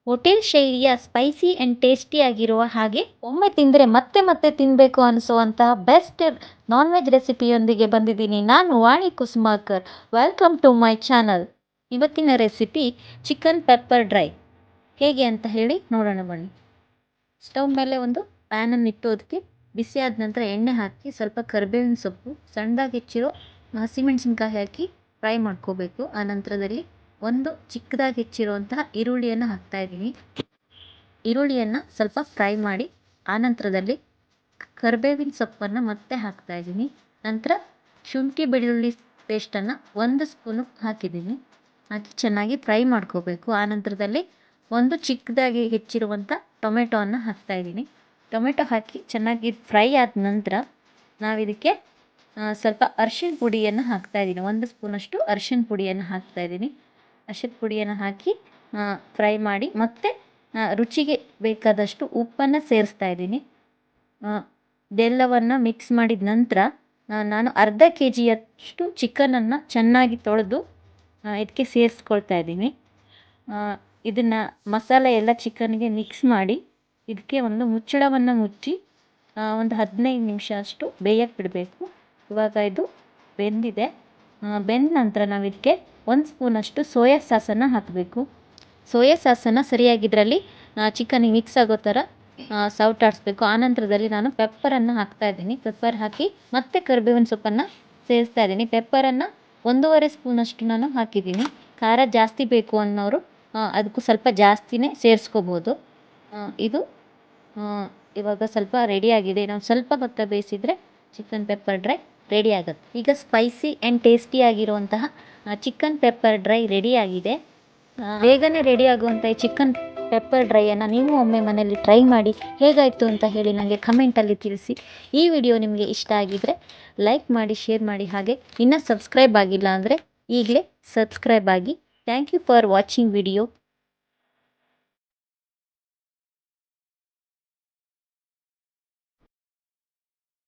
Hotel ಶೈಲಿಯ spicy and ಟೇಸ್ಟಿಯಾಗಿರುವ ಹಾಗೆ ಒಮ್ಮೆ ತಿಂದರೆ ಮತ್ತೆ ಮತ್ತೆ ತಿನ್ನಬೇಕು ಅನಿಸುವಂತಹ ಬೆಸ್ಟ್ ನಾನ್ ವೆಜ್ ರೆಸಿಪಿಯೊಂದಿಗೆ ಬಂದಿದ್ದೀನಿ. ನಾನು Vani Kusumakar. Welcome to my channel. ಇವತ್ತಿನ ರೆಸಿಪಿ ಚಿಕನ್ ಪೆಪ್ಪರ್ ಡ್ರೈ. ಹೇಗೆ ಅಂತ ಹೇಳಿ ನೋಡೋಣ ಬನ್ನಿ. ಸ್ಟವ್ ಮೇಲೆ ಒಂದು ಪ್ಯಾನನ್ನು ಇಟ್ಟು ಅದಕ್ಕೆ ಬಿಸಿ ಆದ ನಂತರ ಎಣ್ಣೆ ಹಾಕಿ ಸ್ವಲ್ಪ ಕರಿಬೇವಿನ ಸೊಪ್ಪು, ಸಣ್ಣದಾಗಿ ಹೆಚ್ಚಿರೋ ಹಸಿಮೆಣಸಿನ್ಕಾಯಿ ಹಾಕಿ ಫ್ರೈ ಮಾಡ್ಕೋಬೇಕು. ಆ ನಂತರದಲ್ಲಿ ಒಂದು ಚಿಕ್ಕದಾಗಿ ಹೆಚ್ಚಿರುವಂತಹ ಈರುಳ್ಳಿಯನ್ನು ಹಾಕ್ತಾಯಿದ್ದೀನಿ. ಈರುಳ್ಳಿಯನ್ನು ಸ್ವಲ್ಪ ಫ್ರೈ ಮಾಡಿ ಆನಂತರದಲ್ಲಿ ಕರಿಬೇವಿನ ಸೊಪ್ಪನ್ನು ಮತ್ತೆ ಹಾಕ್ತಾಯಿದ್ದೀನಿ. ನಂತರ ಶುಂಠಿ ಬೆಳ್ಳುಳ್ಳಿ ಪೇಸ್ಟನ್ನು 1 ಸ್ಪೂನು ಹಾಕಿದ್ದೀನಿ. ಹಾಕಿ ಚೆನ್ನಾಗಿ ಫ್ರೈ ಮಾಡ್ಕೋಬೇಕು. ಆನಂತರದಲ್ಲಿ ಒಂದು ಚಿಕ್ಕದಾಗಿ ಹೆಚ್ಚಿರುವಂಥ ಟೊಮೆಟೊವನ್ನು ಹಾಕ್ತಾಯಿದ್ದೀನಿ. ಟೊಮೆಟೊ ಹಾಕಿ ಚೆನ್ನಾಗಿ ಫ್ರೈ ಆದ ನಂತರ ನಾವಿದಕ್ಕೆ ಸ್ವಲ್ಪ ಅರಿಶಿಣ ಪುಡಿಯನ್ನು ಹಾಕ್ತಾಯಿದ್ದೀನಿ. 1 ಸ್ಪೂನಷ್ಟು ಅರಿಶಿಣ ಪುಡಿಯನ್ನು ಹಾಕ್ತಾಯಿದ್ದೀನಿ. ಅರಿಶಿಣ ಪುಡಿಯನ್ನು ಹಾಕಿ ಫ್ರೈ ಮಾಡಿ ಮತ್ತೆ ರುಚಿಗೆ ಬೇಕಾದಷ್ಟು ಉಪ್ಪನ್ನು ಸೇರಿಸ್ತಾ ಇದ್ದೀನಿ. ಇದೆಲ್ಲವನ್ನು ಮಿಕ್ಸ್ ಮಾಡಿದ ನಂತರ ನಾನು ಅರ್ಧ kgಯಷ್ಟು ಚಿಕನನ್ನು ಚೆನ್ನಾಗಿ ತೊಳೆದು ಇದಕ್ಕೆ ಸೇರಿಸ್ಕೊಳ್ತಾ ಇದ್ದೀನಿ. ಇದನ್ನು ಮಸಾಲೆ ಎಲ್ಲ ಚಿಕನ್ಗೆ ಮಿಕ್ಸ್ ಮಾಡಿ ಇದಕ್ಕೆ ಒಂದು ಮುಚ್ಚಳವನ್ನು ಮುಚ್ಚಿ ಒಂದು 15 ನಿಮಿಷ ಅಷ್ಟು ಬೇಯಕ್ಕೆ ಬಿಡಬೇಕು. ಇವಾಗ ಇದು ಬೆಂದಿದೆ. ಬೆಂದ ನಂತರ ನಾವು ಇದಕ್ಕೆ 1 ಸ್ಪೂನಷ್ಟು ಸೋಯಾ ಸಾಸನ್ನು ಹಾಕಬೇಕು. ಸೋಯಾ ಸಾಸನ್ನು ಸರಿಯಾಗಿದ್ರಲ್ಲಿ ಚಿಕನಿಗೆ ಮಿಕ್ಸ್ ಆಗೋ ಥರ ಸವಟಾಡಿಸ್ಬೇಕು. ಆನಂತರದಲ್ಲಿ ನಾನು ಪೆಪ್ಪರನ್ನು ಹಾಕ್ತಾಯಿದ್ದೀನಿ. ಪೆಪ್ಪರ್ ಹಾಕಿ ಮತ್ತೆ ಕರಿಬೇವಿನ ಸೊಪ್ಪನ್ನು ಸೇರಿಸ್ತಾ ಇದ್ದೀನಿ. ಪೆಪ್ಪರನ್ನು 1.5 ಸ್ಪೂನಷ್ಟು ನಾನು ಹಾಕಿದ್ದೀನಿ. ಖಾರ ಜಾಸ್ತಿ ಬೇಕು ಅನ್ನೋರು ಅದಕ್ಕೂ ಸ್ವಲ್ಪ ಜಾಸ್ತಿನೇ ಸೇರಿಸ್ಕೋಬೋದು. ಇದು ಇವಾಗ ಸ್ವಲ್ಪ ರೆಡಿಯಾಗಿದೆ. ನಾವು ಸ್ವಲ್ಪ ಹೊತ್ತು ಬೇಯಿಸಿದರೆ ಚಿಕನ್ ಪೆಪ್ಪರ್ ಡ್ರೈ ರೆಡಿ ಆಗುತ್ತೆ. ಈಗ ಸ್ಪೈಸಿ ಆ್ಯಂಡ್ ಟೇಸ್ಟಿಯಾಗಿರುವಂತಹ ಚಿಕನ್ ಪೆಪ್ಪರ್ ಡ್ರೈ ರೆಡಿಯಾಗಿದೆ. ಬೇಗನೆ ರೆಡಿ ಆಗುವಂಥ ಈ ಚಿಕನ್ ಪೆಪ್ಪರ್ ಡ್ರೈಯನ್ನು ನೀವು ಒಮ್ಮೆ ಮನೆಯಲ್ಲಿ ಟ್ರೈ ಮಾಡಿ ಹೇಗಾಯಿತು ಅಂತ ಹೇಳಿ ನನಗೆ ಕಮೆಂಟಲ್ಲಿ ತಿಳಿಸಿ. ಈ ವಿಡಿಯೋ ನಿಮಗೆ ಇಷ್ಟ ಆಗಿದ್ದರೆ ಲೈಕ್ ಮಾಡಿ, ಶೇರ್ ಮಾಡಿ. ಹಾಗೆ ಇನ್ನೂ ಸಬ್ಸ್ಕ್ರೈಬ್ ಆಗಿಲ್ಲ ಅಂದರೆ ಈಗಲೇ ಸಬ್ಸ್ಕ್ರೈಬ್ ಆಗಿ. Thank you for watching video.